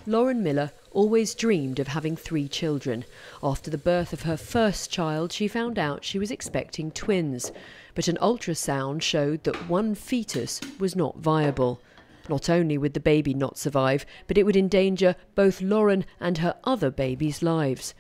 Lauren Miller always dreamed of having 3 children. After the birth of her first child, she found out she was expecting twins. But an ultrasound showed that one fetus was not viable. Not only would the baby not survive, but it would endanger both Lauren and her other babies' lives.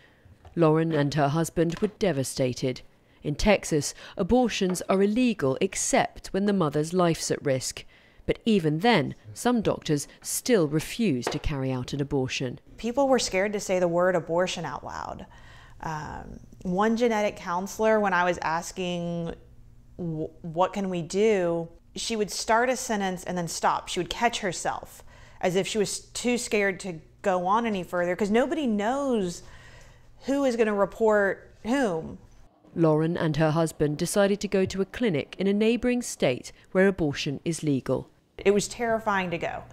Lauren and her husband were devastated. In Texas, abortions are illegal except when the mother's life's at risk. But even then, some doctors still refuse to carry out an abortion. People were scared to say the word abortion out loud. One genetic counselor, when I was asking, what can we do, she would start a sentence and then stop. She would catch herself as if she was too scared to go on any further, because nobody knows who is going to report whom. Lauren and her husband decided to go to a clinic in a neighbouring state where abortion is legal. It was terrifying to go.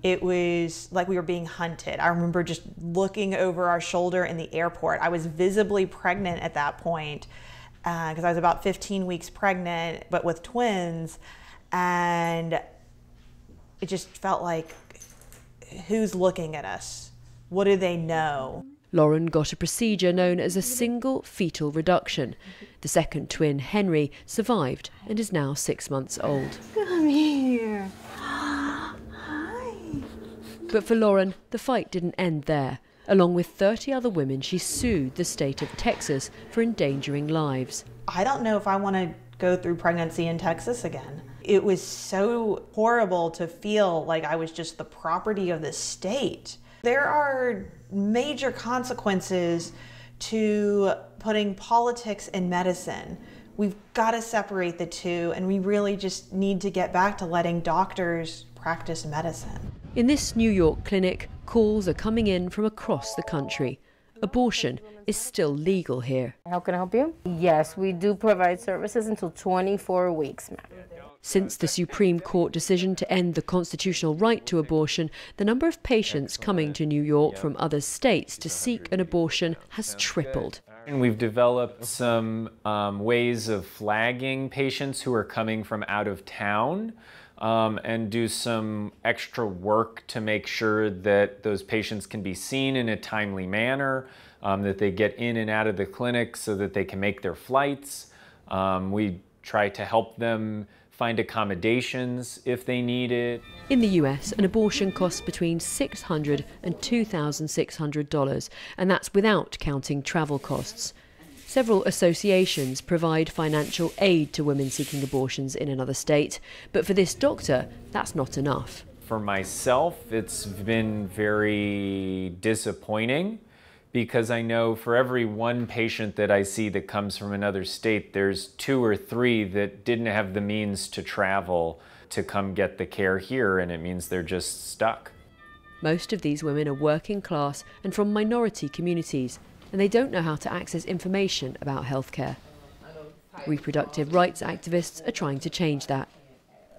It was like we were being hunted. I remember just looking over our shoulder in the airport. I was visibly pregnant at that point because I was about 15 weeks pregnant, but with twins. And it just felt like, who's looking at us? What do they know? Lauren got a procedure known as a single fetal reduction. The second twin, Henry, survived and is now 6 months old. Come here. But for Lauren, the fight didn't end there. Along with 30 other women, she sued the state of Texas for endangering lives. I don't know if I want to go through pregnancy in Texas again. It was so horrible to feel like I was just the property of the state. There are major consequences to putting politics and medicine. We've got to separate the two, and we really just need to get back to letting doctors practice medicine. In this New York clinic, calls are coming in from across the country. Abortion is still legal here. How can I help you? Yes, we do provide services until 24 weeks, ma'am. Since the Supreme Court decision to end the constitutional right to abortion, the number of patients coming to New York from other states to seek an abortion has tripled. And we've developed some ways of flagging patients who are coming from out of town and do some extra work to make sure that those patients can be seen in a timely manner, that they get in and out of the clinic so that they can make their flights. We try to help them find accommodations if they need it. In the US, an abortion costs between $600 and $2,600, and that's without counting travel costs. Several associations provide financial aid to women seeking abortions in another state, but for this doctor, that's not enough. For myself, it's been very disappointing because I know for every one patient that I see that comes from another state, there's 2 or 3 that didn't have the means to travel to come get the care here, and it means they're just stuck. Most of these women are working class and from minority communities, and they don't know how to access information about healthcare. Reproductive rights activists are trying to change that.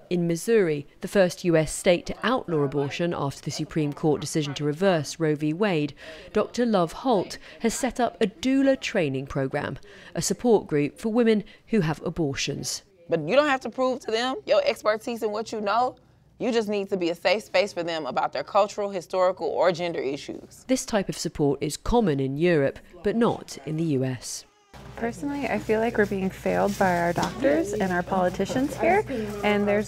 In Missouri, the first US state to outlaw abortion after the Supreme Court decision to reverse Roe v. Wade, Dr. Love Holt has set up a doula training program, a support group for women who have abortions. But you don't have to prove to them your expertise in what you know. You just need to be a safe space for them about their cultural, historical, or gender issues. This type of support is common in Europe, but not in the US. Personally, I feel like we're being failed by our doctors and our politicians here, and there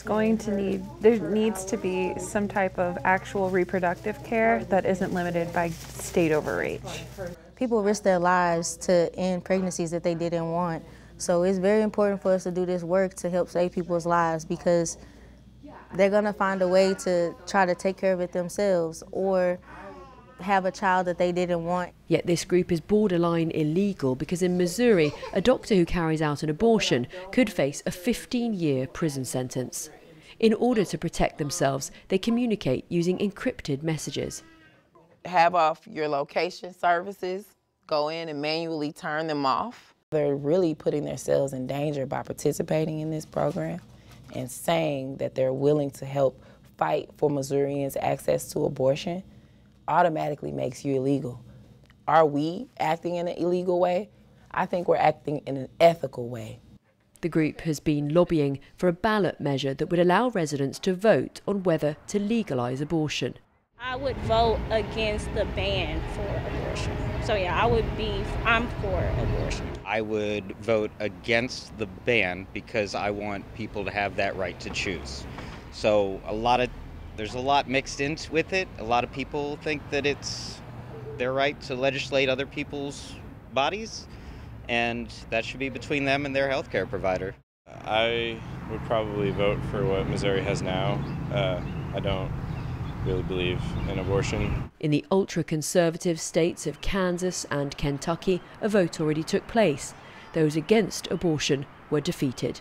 needs to be some type of actual reproductive care that isn't limited by state overreach. People risk their lives to end pregnancies that they didn't want, so it's very important for us to do this work to help save people's lives, because they're going to find a way to try to take care of it themselves or have a child that they didn't want. Yet this group is borderline illegal because in Missouri, a doctor who carries out an abortion could face a 15-year prison sentence. In order to protect themselves, they communicate using encrypted messages. Have off your location services, go in and manually turn them off. They're really putting themselves in danger by participating in this program and saying that they're willing to help fight for Missourians' access to abortion. Automatically makes you illegal. Are we acting in an illegal way? I think we're acting in an ethical way. The group has been lobbying for a ballot measure that would allow residents to vote on whether to legalise abortion. I would vote against the ban for abortion. So yeah, I'm for abortion. I would vote against the ban because I want people to have that right to choose. So there's a lot mixed in with it. A lot of people think that it's their right to legislate other people's bodies, and that should be between them and their healthcare provider. I would probably vote for what Missouri has now. I don't really believe in abortion. In the ultra-conservative states of Kansas and Kentucky, a vote already took place. Those against abortion were defeated.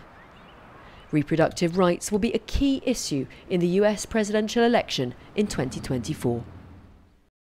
Reproductive rights will be a key issue in the US presidential election in 2024.